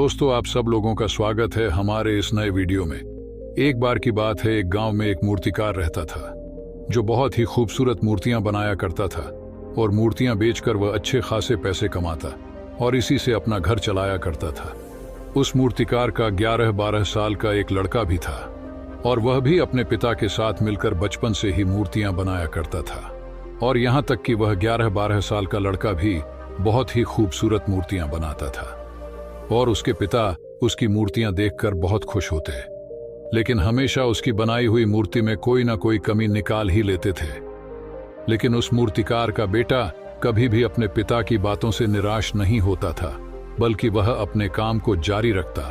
दोस्तों, आप सब लोगों का स्वागत है हमारे इस नए वीडियो में। एक बार की बात है, एक गांव में एक मूर्तिकार रहता था जो बहुत ही खूबसूरत मूर्तियां बनाया करता था और मूर्तियां बेचकर वह अच्छे खासे पैसे कमाता और इसी से अपना घर चलाया करता था। उस मूर्तिकार का 11-12 साल का एक लड़का भी था और वह भी अपने पिता के साथ मिलकर बचपन से ही मूर्तियां बनाया करता था। और यहाँ तक कि वह 11-12 साल का लड़का भी बहुत ही खूबसूरत मूर्तियां बनाता था और उसके पिता उसकी मूर्तियां देखकर बहुत खुश होते, लेकिन हमेशा उसकी बनाई हुई मूर्ति में कोई ना कोई कमी निकाल ही लेते थे। लेकिन उस मूर्तिकार का बेटा कभी भी अपने पिता की बातों से निराश नहीं होता था, बल्कि वह अपने काम को जारी रखता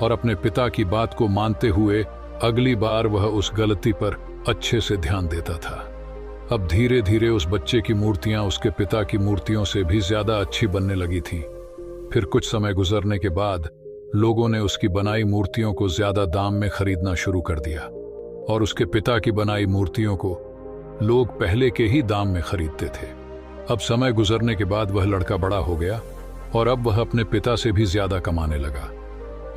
और अपने पिता की बात को मानते हुए अगली बार वह उस गलती पर अच्छे से ध्यान देता था। अब धीरे धीरे उस बच्चे की मूर्तियां उसके पिता की मूर्तियों से भी ज्यादा अच्छी बनने लगी थी। फिर कुछ समय गुजरने के बाद लोगों ने उसकी बनाई मूर्तियों को ज्यादा दाम में खरीदना शुरू कर दिया और उसके पिता की बनाई मूर्तियों को लोग पहले के ही दाम में खरीदते थे। अब समय गुजरने के बाद वह लड़का बड़ा हो गया और अब वह अपने पिता से भी ज्यादा कमाने लगा,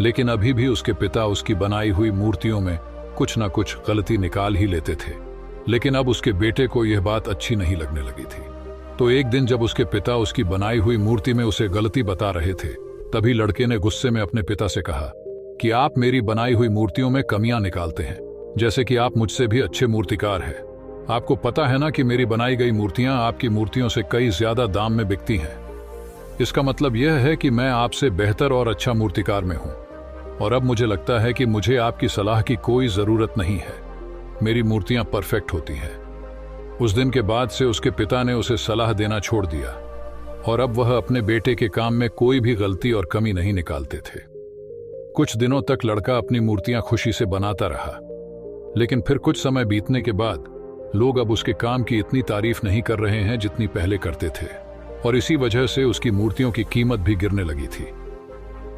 लेकिन अभी भी उसके पिता उसकी बनाई हुई मूर्तियों में कुछ ना कुछ गलती निकाल ही लेते थे। लेकिन अब उसके बेटे को यह बात अच्छी नहीं लगने लगी थी। तो एक दिन जब उसके पिता उसकी बनाई हुई मूर्ति में उसे गलती बता रहे थे, तभी लड़के ने गुस्से में अपने पिता से कहा कि आप मेरी बनाई हुई मूर्तियों में कमियां निकालते हैं, जैसे कि आप मुझसे भी अच्छे मूर्तिकार हैं। आपको पता है ना कि मेरी बनाई गई मूर्तियां आपकी मूर्तियों से कई ज्यादा दाम में बिकती हैं। इसका मतलब यह है कि मैं आपसे बेहतर और अच्छा मूर्तिकार में हूं और अब मुझे लगता है कि मुझे आपकी सलाह की कोई जरूरत नहीं है। मेरी मूर्तियां परफेक्ट होती हैं। उस दिन के बाद से उसके पिता ने उसे सलाह देना छोड़ दिया और अब वह अपने बेटे के काम में कोई भी गलती और कमी नहीं निकालते थे। कुछ दिनों तक लड़का अपनी मूर्तियां खुशी से बनाता रहा, लेकिन फिर कुछ समय बीतने के बाद लोग अब उसके काम की इतनी तारीफ नहीं कर रहे हैं जितनी पहले करते थे और इसी वजह से उसकी मूर्तियों की कीमत भी गिरने लगी थी।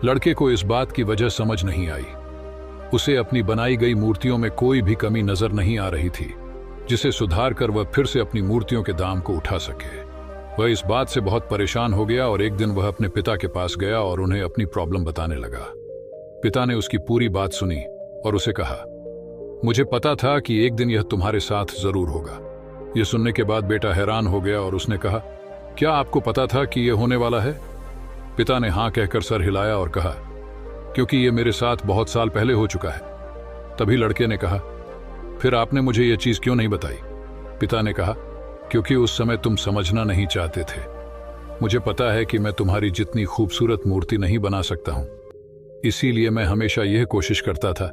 लड़के को इस बात की वजह समझ नहीं आई। उसे अपनी बनाई गई मूर्तियों में कोई भी कमी नजर नहीं आ रही थी जिसे सुधार कर वह फिर से अपनी मूर्तियों के दाम को उठा सके। वह इस बात से बहुत परेशान हो गया और एक दिन वह अपने पिता के पास गया और उन्हें अपनी प्रॉब्लम बताने लगा। पिता ने उसकी पूरी बात सुनी और उसे कहा, मुझे पता था कि एक दिन यह तुम्हारे साथ जरूर होगा। यह सुनने के बाद बेटा हैरान हो गया और उसने कहा, क्या आपको पता था कि यह होने वाला है? पिता ने हाँ कहकर सर हिलाया और कहा, क्योंकि यह मेरे साथ बहुत साल पहले हो चुका है। तभी लड़के ने कहा, फिर आपने मुझे यह चीज क्यों नहीं बताई? पिता ने कहा, क्योंकि उस समय तुम समझना नहीं चाहते थे। मुझे पता है कि मैं तुम्हारी जितनी खूबसूरत मूर्ति नहीं बना सकता हूं, इसीलिए मैं हमेशा यह कोशिश करता था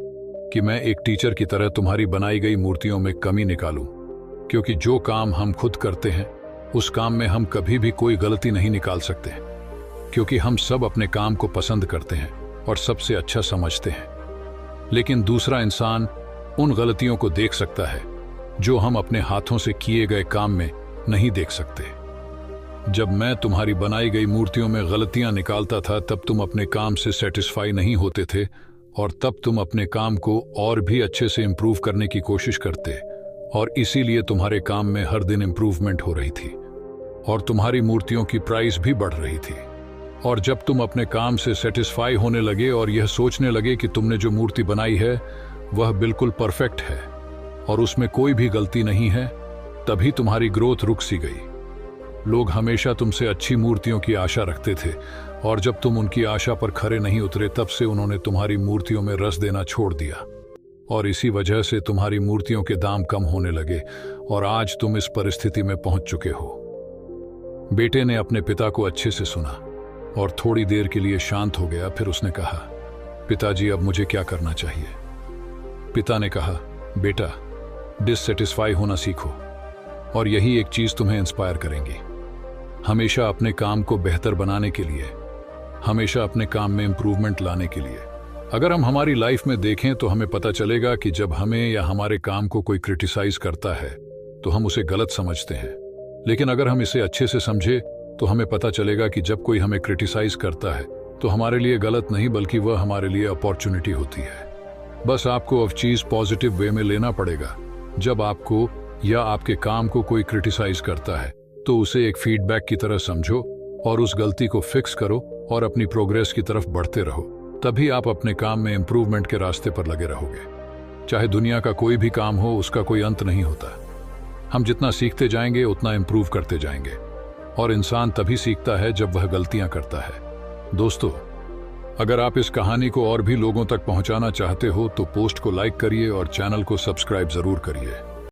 कि मैं एक टीचर की तरह तुम्हारी बनाई गई मूर्तियों में कमी निकालूं, क्योंकि जो काम हम खुद करते हैं उस काम में हम कभी भी कोई गलती नहीं निकाल सकते, क्योंकि हम सब अपने काम को पसंद करते हैं और सबसे अच्छा समझते हैं। लेकिन दूसरा इंसान उन गलतियों को देख सकता है जो हम अपने हाथों से किए गए काम में नहीं देख सकते। जब मैं तुम्हारी बनाई गई मूर्तियों में गलतियां निकालता था तब तुम अपने काम से सेटिस्फाई नहीं होते थे और तब तुम अपने काम को और भी अच्छे से इंप्रूव करने की कोशिश करते और इसीलिए तुम्हारे काम में हर दिन इंप्रूवमेंट हो रही थी और तुम्हारी मूर्तियों की प्राइस भी बढ़ रही थी। और जब तुम अपने काम से सेटिस्फाई होने लगे और यह सोचने लगे कि तुमने जो मूर्ति बनाई है वह बिल्कुल परफेक्ट है और उसमें कोई भी गलती नहीं है, तभी तुम्हारी ग्रोथ रुक सी गई। लोग हमेशा तुमसे अच्छी मूर्तियों की आशा रखते थे और जब तुम उनकी आशा पर खरे नहीं उतरे तब से उन्होंने तुम्हारी मूर्तियों में रस देना छोड़ दिया और इसी वजह से तुम्हारी मूर्तियों के दाम कम होने लगे और आज तुम इस परिस्थिति में पहुंच चुके हो। बेटे ने अपने पिता को अच्छे से सुना और थोड़ी देर के लिए शांत हो गया। फिर उसने कहा, पिताजी, अब मुझे क्या करना चाहिए? पिता ने कहा, बेटा, डिससेटिस्फाई होना सीखो और यही एक चीज तुम्हें इंस्पायर करेंगी। हमेशा अपने काम को बेहतर बनाने के लिए, हमेशा अपने काम में इंप्रूवमेंट लाने के लिए। अगर हम हमारी लाइफ में देखें तो हमें पता चलेगा कि जब हमें या हमारे काम को कोई क्रिटिसाइज करता है तो हम उसे गलत समझते हैं, लेकिन अगर हम इसे अच्छे से समझे तो हमें पता चलेगा कि जब कोई हमें क्रिटिसाइज करता है तो हमारे लिए गलत नहीं बल्कि वह हमारे लिए अपॉर्चुनिटी होती है। बस आपको अब चीज पॉजिटिव वे में लेना पड़ेगा। जब आपको या आपके काम को कोई क्रिटिसाइज करता है तो उसे एक फीडबैक की तरह समझो और उस गलती को फिक्स करो और अपनी प्रोग्रेस की तरफ बढ़ते रहो। तभी आप अपने काम में इंप्रूवमेंट के रास्ते पर लगे रहोगे। चाहे दुनिया का कोई भी काम हो, उसका कोई अंत नहीं होता। हम जितना सीखते जाएंगे उतना इंप्रूव करते जाएंगे, और इंसान तभी सीखता है जब वह गलतियां करता है। दोस्तों, अगर आप इस कहानी को और भी लोगों तक पहुंचाना चाहते हो तो पोस्ट को लाइक करिए और चैनल को सब्सक्राइब जरूर करिए।